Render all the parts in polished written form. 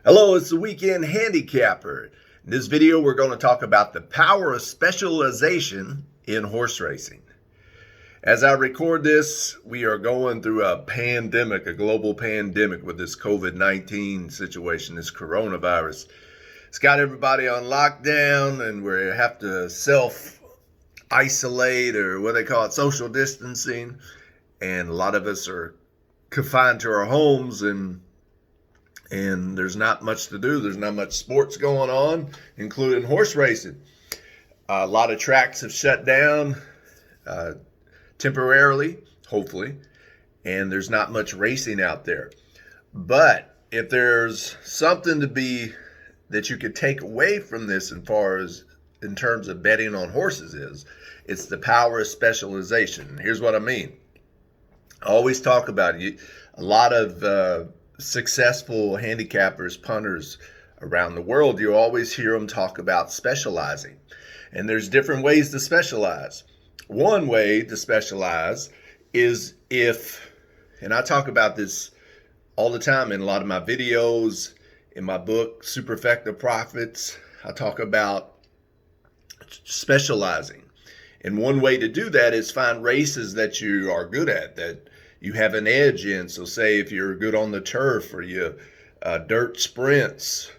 Hello, it's the Weekend Handicapper. In this video, we're going to talk about the power of specialization in horse racing. As I record this, we are going through a pandemic, a global pandemic with this COVID-19 situation, this coronavirus. It's got everybody on lockdown and we have to self-isolate, or what they call it, social distancing. And a lot of us are confined to our homes, and there's not much to do. There's not much sports going on, including horse racing. A lot of tracks have shut down temporarily, hopefully, and there's not much racing out there. But if there's something that you could take away from this in terms of betting on horses, it's the power of specialization. And here's what I mean. I always talk about it. A lot of successful handicappers, punters around the world, you always hear them talk about specializing. And there's different ways to specialize. One way to specialize is and I talk about this all the time in a lot of my videos, in my book, Super Effective Profits, I talk about specializing. And one way to do that is find races that you are good at, that you have an edge in. So say if you're good on the turf, or you dirt sprints,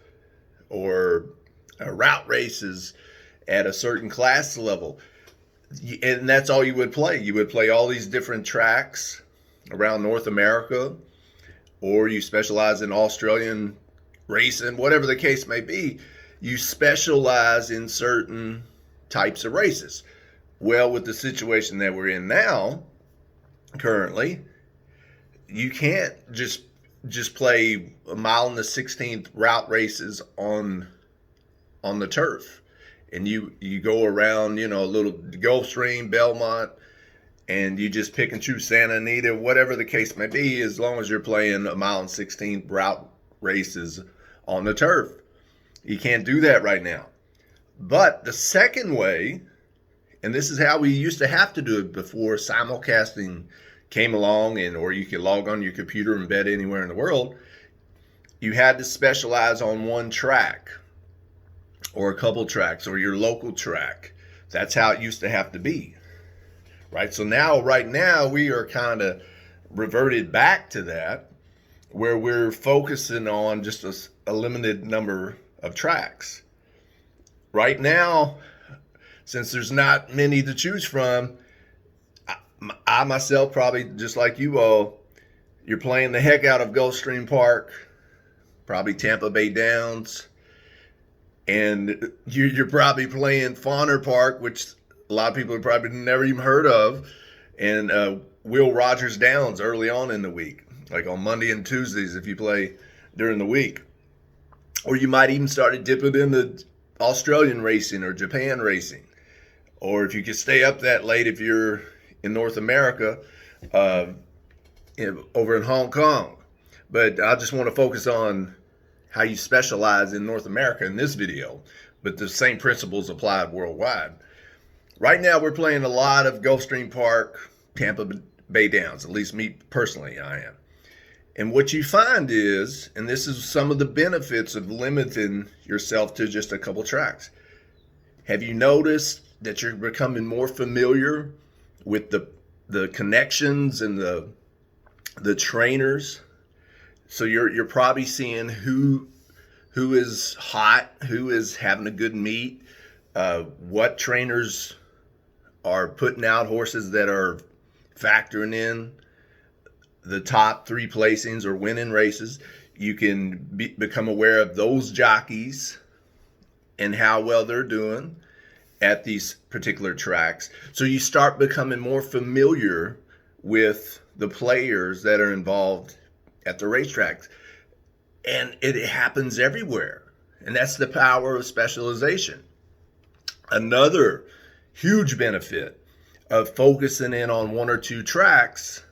or route races at a certain class level, and that's all you would play. You would play all these different tracks around North America, or you specialize in Australian racing, whatever the case may be. You specialize in certain types of races. Well, with the situation that we're in now, currently, you can't just play a mile and the 16th route races on the turf, and you go around, a little Gulfstream, Belmont, and you just pick and choose Santa Anita, whatever the case may be, as long as you're playing a mile and 16th route races on the turf. You can't do that right now. But the second way, and this is how we used to have to do it before simulcasting came along, or you could log on your computer and bet anywhere in the world, you had to specialize on one track or a couple tracks or your local track. That's how it used to have to be, right? So right now, we are kind of reverted back to that, where we're focusing on just a limited number of tracks. Right now, since there's not many to choose from, I myself, probably just like you all, you're playing the heck out of Gulfstream Park, probably Tampa Bay Downs, and you're probably playing Fawner Park, which a lot of people have probably never even heard of, and Will Rogers Downs early on in the week, like on Monday and Tuesdays if you play during the week. Or you might even start dipping into Australian racing or Japan racing. Or if you could stay up that late, if you're in North America, over in Hong Kong. But I just want to focus on how you specialize in North America in this video, but the same principles applied worldwide. Right now, we're playing a lot of Gulfstream Park, Tampa Bay Downs, at least me personally, I am. And what you find is, and this is some of the benefits of limiting yourself to just a couple tracks. Have you noticed that you're becoming more familiar with the connections and the trainers? So you're probably seeing who is hot, who is having a good meet, what trainers are putting out horses that are factoring in the top 3 placings or winning races. You can become aware of those jockeys and how well they're doing at these particular tracks. So you start becoming more familiar with the players that are involved at the racetracks. And it happens everywhere. And that's the power of specialization. Another huge benefit of focusing in on 1 or 2 tracks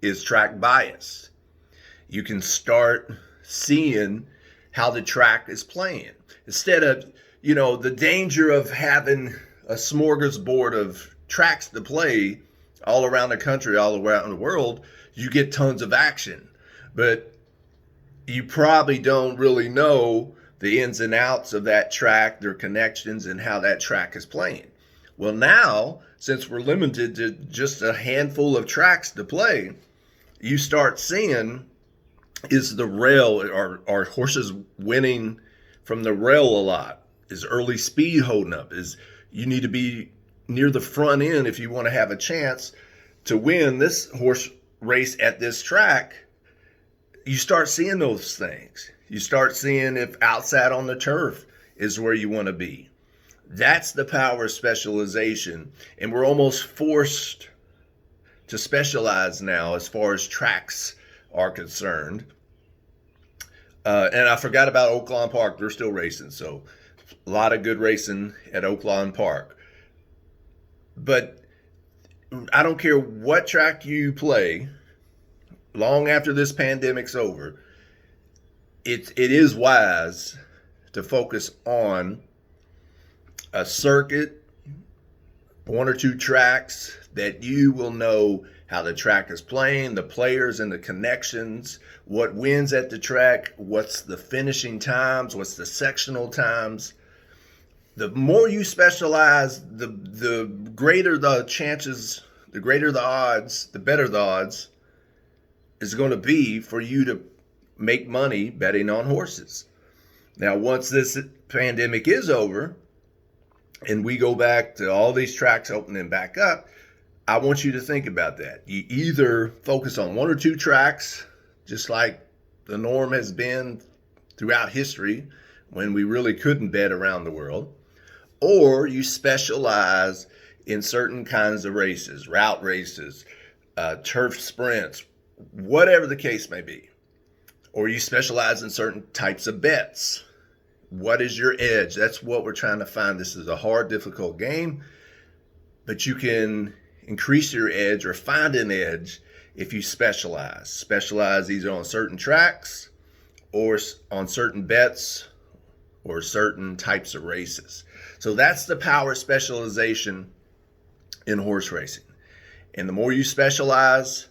is track bias. You can start seeing how the track is playing. Instead of, the danger of having a smorgasbord of tracks to play all around the country, all around the world, you get tons of action. But, you probably don't really know the ins and outs of that track, their connections, and how that track is playing. Well, now, since we're limited to just a handful of tracks to play, you start seeing, is the rail, are horses winning from the rail a lot? Is early speed holding up? Is you need to be near the front end if you want to have a chance to win this horse race at this track. You start seeing those things. You start seeing if outside on the turf is where you want to be. That's the power of specialization. And we're almost forced to specialize now as far as tracks are concerned. And I forgot about Oaklawn Park. They're still racing. So a lot of good racing at Oaklawn Park. But I don't care what track you play, long after this pandemic's over, it is wise to focus on a circuit, one or two tracks that you will know how the track is playing, the players and the connections, what wins at the track, what's the finishing times, what's the sectional times. The more you specialize, the greater the chances, the greater the odds, the better the odds is going to be for you to make money betting on horses. Now, once this pandemic is over and we go back to all these tracks opening back up, I want you to think about that. You either focus on one or two tracks, just like the norm has been throughout history when we really couldn't bet around the world, or you specialize in certain kinds of races, route races, turf sprints, whatever the case may be. Or you specialize in certain types of bets. What is your edge? That's what we're trying to find. This is a hard, difficult game, but you can increase your edge or find an edge if you specialize. Specialize either on certain tracks or on certain bets or certain types of races. So that's the power of specialization in horse racing. And the more you specialize,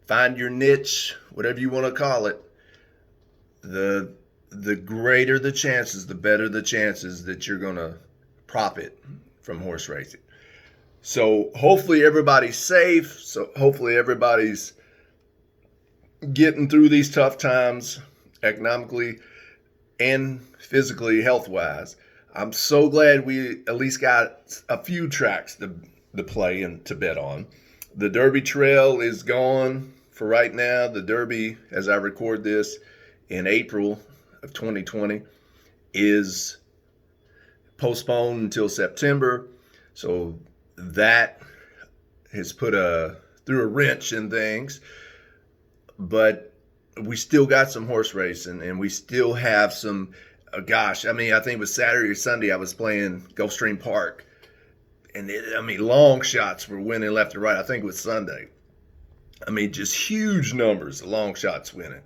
find your niche, whatever you want to call it, the greater the chances, the better the chances that you're going to profit from horse racing. So hopefully everybody's safe. So hopefully everybody's getting through these tough times economically and physically, health-wise. I'm so glad we at least got a few tracks to play and to bet on. The Derby Trail is gone for right now. The Derby, as I record this in April of 2020, is postponed until September. So that has put through a wrench in things. But we still got some horse racing, and we still have some, I think it was Saturday or Sunday I was playing Gulfstream Park. And long shots were winning left and right. I think it was Sunday. Just huge numbers of long shots winning.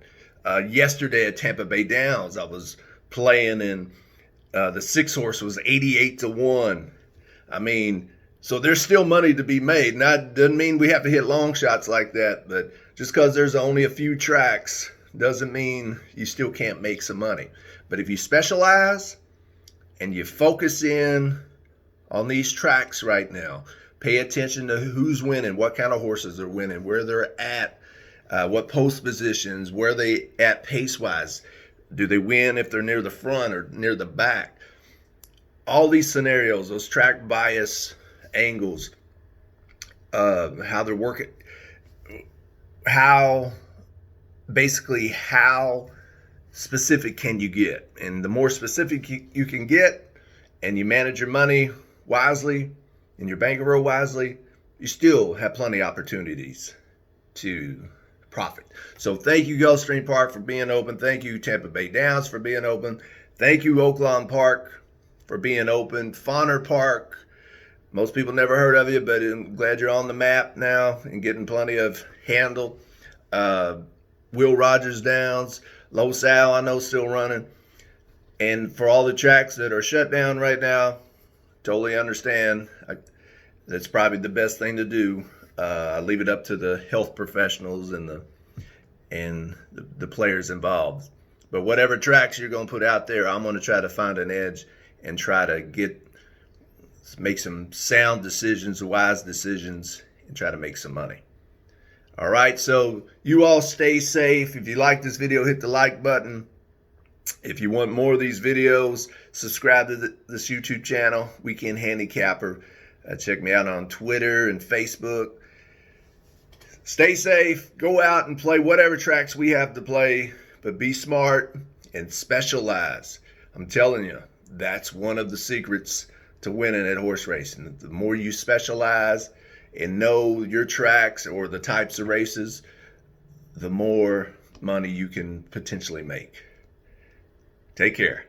Yesterday at Tampa Bay Downs, I was playing, and the 6-horse was 88-1. So there's still money to be made. And that doesn't mean we have to hit long shots like that, but just because there's only a few tracks doesn't mean you still can't make some money. But if you specialize and you focus in on these tracks right now, pay attention to who's winning, what kind of horses are winning, where they're at, what post positions, where they at pace-wise. Do they win if they're near the front or near the back? All these scenarios, those track bias angles, how they're working, how specific can you get? And the more specific you can get, and you manage your money wisely and your bankroll wisely, you still have plenty of opportunities to profit. So thank you, Gulfstream Park, for being open. Thank you, Tampa Bay Downs, for being open. Thank you, Oaklawn Park, for being open. Fawner Park, most people never heard of you, but I'm glad you're on the map now and getting plenty of handle. Will Rogers Downs, Los Al, I know, still running. And for all the tracks that are shut down right now, totally understand. That's probably the best thing to do. I leave it up to the health professionals and the players involved. But whatever tracks you're going to put out there, I'm going to try to find an edge and try to make some sound decisions, wise decisions, and try to make some money. All right, so you all stay safe. If you like this video, hit the like button. If you want more of these videos, subscribe to this YouTube channel, Weekend Handicapper. Check me out on Twitter and Facebook. Stay safe. Go out and play whatever tracks we have to play, but be smart and specialize. I'm telling you, that's one of the secrets to winning at horse racing. The more you specialize and know your tracks or the types of races, the more money you can potentially make. Take care.